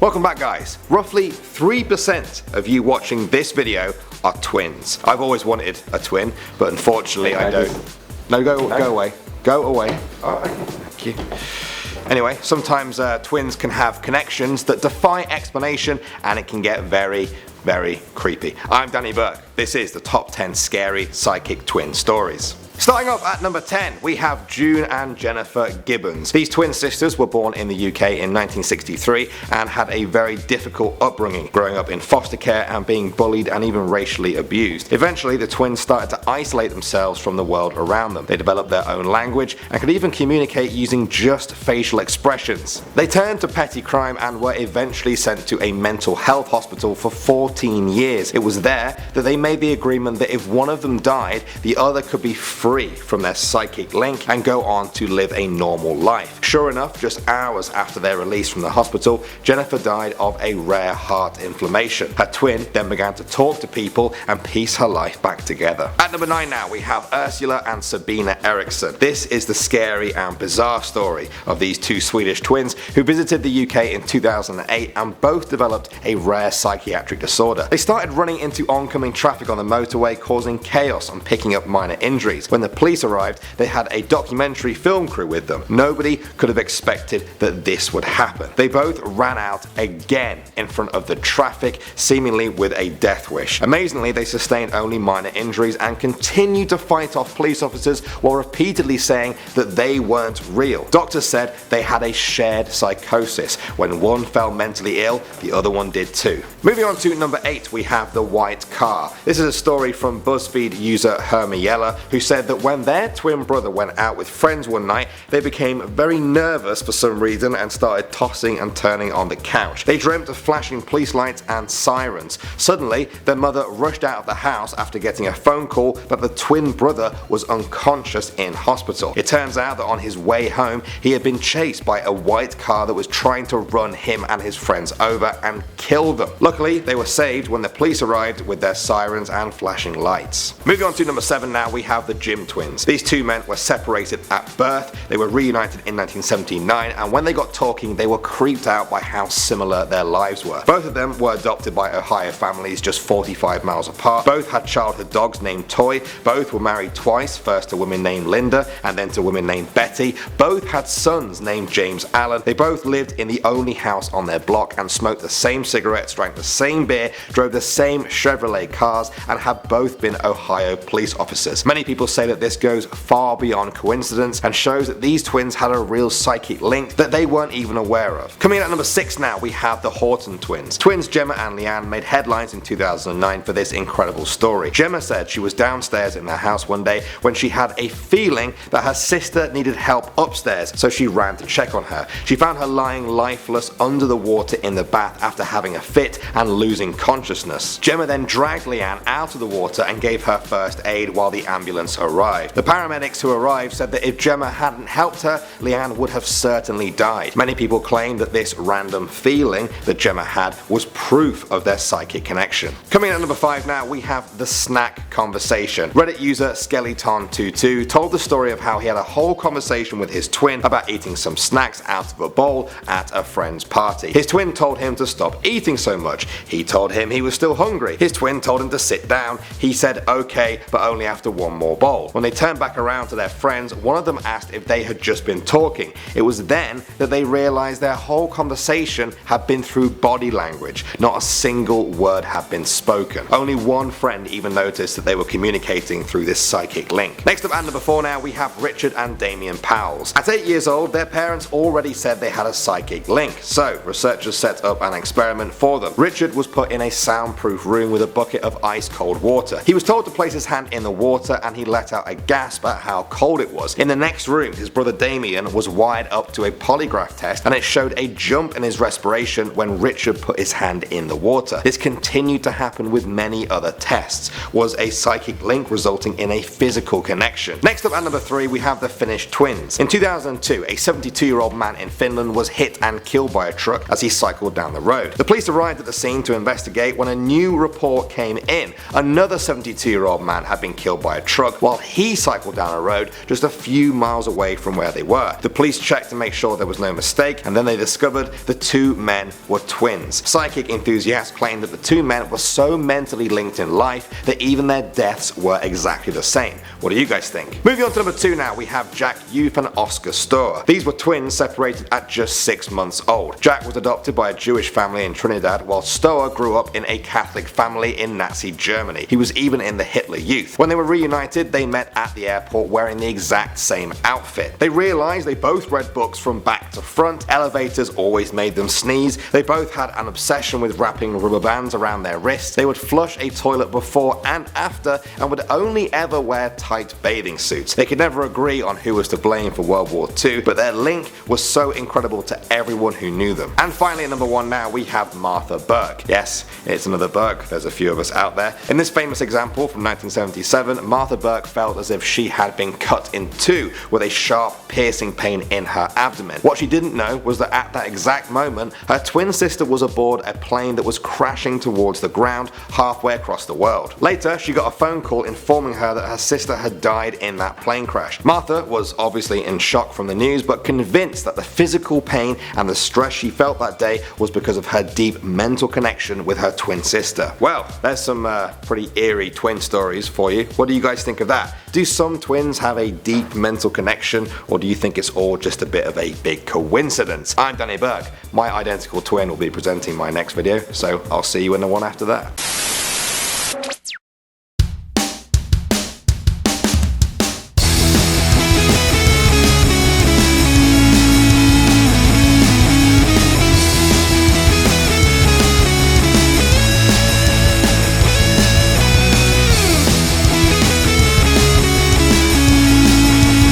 Welcome back, guys. Roughly 3% of you watching this video are twins. I've always wanted a twin, but unfortunately I don't. No, go away. Go away. Alright, thank you. Anyway, sometimes twins can have connections that defy explanation, and it can get very, very creepy. I'm Danny Burke. This is the top 10 scary psychic twin stories. Starting off at number 10, we have June and Jennifer Gibbons. These twin sisters were born in the UK in 1963 and had a very difficult upbringing, growing up in foster care and being bullied and even racially abused. Eventually, the twins started to isolate themselves from the world around them. They developed their own language and could even communicate using just facial expressions. They turned to petty crime and were eventually sent to a mental health hospital for 14 years. It was there that they made the agreement that if one of them died, the other could be free from their psychic link and go on to live a normal life. Sure enough, just hours after their release from the hospital, Jennifer died of a rare heart inflammation. Her twin then began to talk to people and piece her life back together. At number 9 now, we have Ursula and Sabina Eriksson. This is the scary and bizarre story of these two Swedish twins who visited the UK in 2008 and both developed a rare psychiatric disorder. They started running into oncoming traffic on the motorway, causing chaos and picking up minor injuries. When the police arrived, they had a documentary film crew with them. Nobody could have expected that this would happen. They both ran out again in front of the traffic, seemingly with a death wish. Amazingly, they sustained only minor injuries and continued to fight off police officers while repeatedly saying that they weren't real. Doctors said they had a shared psychosis. When one fell mentally ill, the other one did too. Moving on to number 8, we have the white car. This is a story from BuzzFeed user Hermiella, who said that when their twin brother went out with friends one night, they became very nervous for some reason and started tossing and turning on the couch. They dreamt of flashing police lights and sirens. Suddenly, their mother rushed out of the house after getting a phone call that the twin brother was unconscious in hospital. It turns out that on his way home, he had been chased by a white car that was trying to run him and his friends over and kill them. Luckily, they were saved when the police arrived with their sirens and flashing lights. Moving on to number 7 now, we have the Gibbons twins. These two men were separated at birth. They were reunited in 1979, and when they got talking, they were creeped out by how similar their lives were. Both of them were adopted by Ohio families just 45 miles apart. Both had childhood dogs named Toy. Both were married twice, first to women named Linda and then to women named Betty. Both had sons named James Allen. They both lived in the only house on their block and smoked the same cigarettes, drank the same beer, drove the same Chevrolet cars, and had both been Ohio police officers. Many people say that this goes far beyond coincidence and shows that these twins had a real psychic link that they weren't even aware of. Coming in at number 6 now, we have the Horton twins. Twins Gemma and Leanne made headlines in 2009 for this incredible story. Gemma said she was downstairs in their house one day when she had a feeling that her sister needed help upstairs, so she ran to check on her. She found her lying lifeless under the water in the bath after having a fit and losing consciousness. Gemma then dragged Leanne out of the water and gave her first aid while the ambulance arrived. The paramedics who arrived said that if Gemma hadn't helped her, Leanne would have certainly died. Many people claim that this random feeling that Gemma had was proof of their psychic connection. Coming in at number 5 now, we have the snack conversation. Reddit user Skeleton22 told the story of how he had a whole conversation with his twin about eating some snacks out of a bowl at a friend's party. His twin told him to stop eating so much. He told him he was still hungry. His twin told him to sit down. He said okay, but only after one more bowl. When they turned back around to their friends, one of them asked if they had just been talking. It was then that they realized their whole conversation had been through body language. Not a single word had been spoken. Only one friend even noticed that they were communicating through this psychic link. Next up at number 4 now, we have Richard and Damien Powles. At 8 years old, their parents already said they had a psychic link, so researchers set up an experiment for them. Richard was put in a soundproof room with a bucket of ice cold water. He was told to place his hand in the water and he let out a gasp at how cold it was. In the next room, his brother Damien was wired up to a polygraph test and it showed a jump in his respiration when Richard put his hand in the water. This continued to happen with many other tests. Was a psychic link resulting in a physical connection? Next up at number 3, we have the Finnish Twins. In 2002, a 72-year-old man in Finland was hit and killed by a truck as he cycled down the road. The police arrived at the scene to investigate when a new report came in. Another 72-year-old man had been killed by a truck while while he cycled down a road just a few miles away from where they were. The police checked to make sure there was no mistake, and then they discovered the two men were twins. Psychic enthusiasts claimed that the two men were so mentally linked in life that even their deaths were exactly the same. What do you guys think? Moving on to number 2 now, we have Jack Youth and Oscar Storer. These were twins separated at just 6 months old. Jack was adopted by a Jewish family in Trinidad, while Storer grew up in a Catholic family in Nazi Germany. He was even in the Hitler Youth. When they were reunited, they met at the airport wearing the exact same outfit. They realized they both read books from back to front, elevators always made them sneeze, they both had an obsession with wrapping rubber bands around their wrists, they would flush a toilet before and after, and would only ever wear tight bathing suits. They could never agree on who was to blame for World War II, but their link was so incredible to everyone who knew them. And finally at number 1 now, we have Martha Burke. Yes, it's another Burke, there's a few of us out there. In this famous example from 1977, Martha Burke felt as if she had been cut in two with a sharp piercing pain in her abdomen. What she didn't know was that at that exact moment, her twin sister was aboard a plane that was crashing towards the ground halfway across the world. Later, she got a phone call informing her that her sister had died in that plane crash. Martha was obviously in shock from the news, but convinced that the physical pain and the stress she felt that day was because of her deep mental connection with her twin sister. Well, there's some pretty eerie twin stories for you. What do you guys think of that? Do some twins have a deep mental connection, or do you think it's all just a bit of a big coincidence? I'm Danny Burke. My identical twin will be presenting my next video, so I'll see you in the one after that.